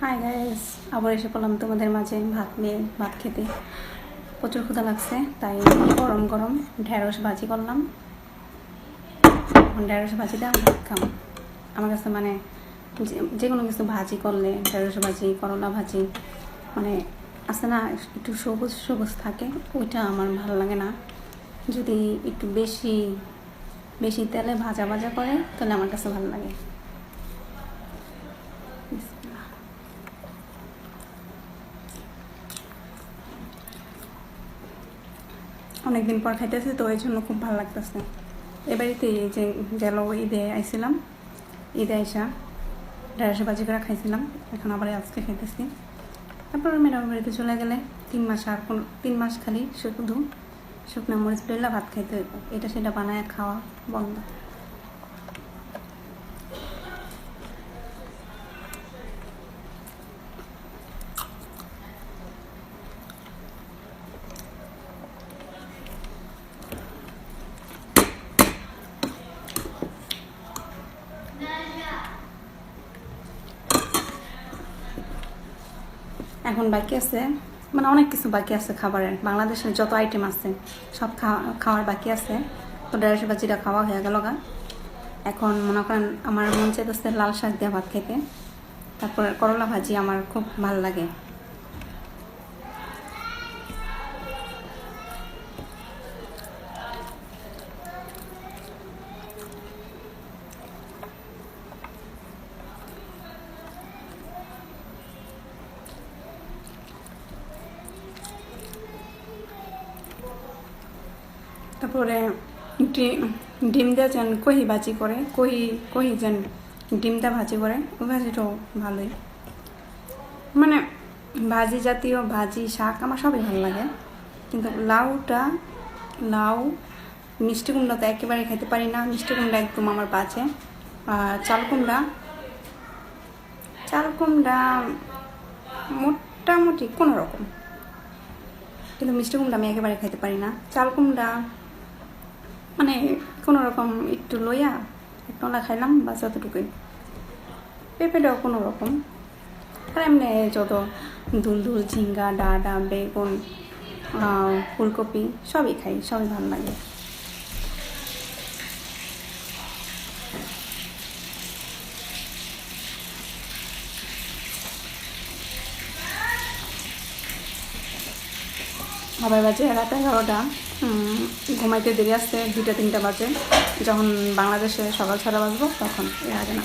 Hi guys, আবার এসে পড়লাম তোমাদের মাঝে ভাত খেতে। প্রচুর ক্ষুধা লাগছে, তাই গরম গরম ঢেঁড়স ভাজি করলাম। ঢেঁড়স ভাজি দিয়ে ভাত খাম। আমার কাছে মানে যে কোনো কিছু ভাজি করলে, ঢেঁড়স ভাজি, করলা ভাজি, মানে আছে না, একটু সবুজ সবুজ থাকে, ওইটা আমার ভালো লাগে না। যদি একটু বেশি বেশি তেলে ভাজা ভাজা করে তাহলে আমার কাছে ভালো লাগে। অনেকদিন পর খাইতেছি তো এই জন্য খুব ভালো লাগতেছে। এবারেতে এই যে গেল ঈদে আইছিলাম, ঈদে আইসা ঢেঁড়স ভাজি করে খাইছিলাম, এখন আবার আজকে খাইতেছি। তারপর ম্যাডামের বাড়িতে চলে গেলে 3 মাস, আর 3 মাস খালি শুধু শুকনো মরিচ পেলে ভাত খাইতে হইব, এটা সেটা বানায় খাওয়া বন্ধ। এখন বাকি আছে, মানে অনেক কিছু বাকি আছে খাবারের। বাংলাদেশের যত আইটেম আছে সব খাওয়ার বাকি আছে। তো ঢেঁড়স ভাজিটা খাওয়া হয়ে গেল গা। এখন মনে করেন আমার মন চাইতেছে লাল শাক দিয়ে ভাত খেতে। তারপর করলা ভাজি আমার খুব ভালো লাগে। তারপরে ডিম দিয়ে যেন কহি ভাজি করে, কহি যেন ডিম দিয়ে ভাজি করে, ওই ভাজিটাও ভালোই। মানে ভাজি জাতীয় ভাজি শাক আমার সবই ভালো লাগে, কিন্তু লাউ মিষ্টি কুমড়া তো একেবারে খেতে পারি না। মিষ্টি কুমড়া একদম আমার বাজে। আর চাল কুমড়া মোটামুটি কোনো রকম, কিন্তু মিষ্টি কুমড়া আমি একেবারে খেতে পারি না। চাল কুমড়া মানে কোনো রকম একটু লইয়া একটা খাইলাম বা যতটুকুই। পেঁপেটাও কোনো রকম। আর এমনি যত দুল ঝিঙ্গা, ডাঁটা, বেগুন, ফুলকপি সবই খাই, সবই ভালো লাগে। আবার বাজে রাত 11টা। ঘুমাইতে দেরি আসছে, 2টা 3টা বাজে। যখন বাংলাদেশে সকাল 6টা বাজবো তখন, এর আগে না।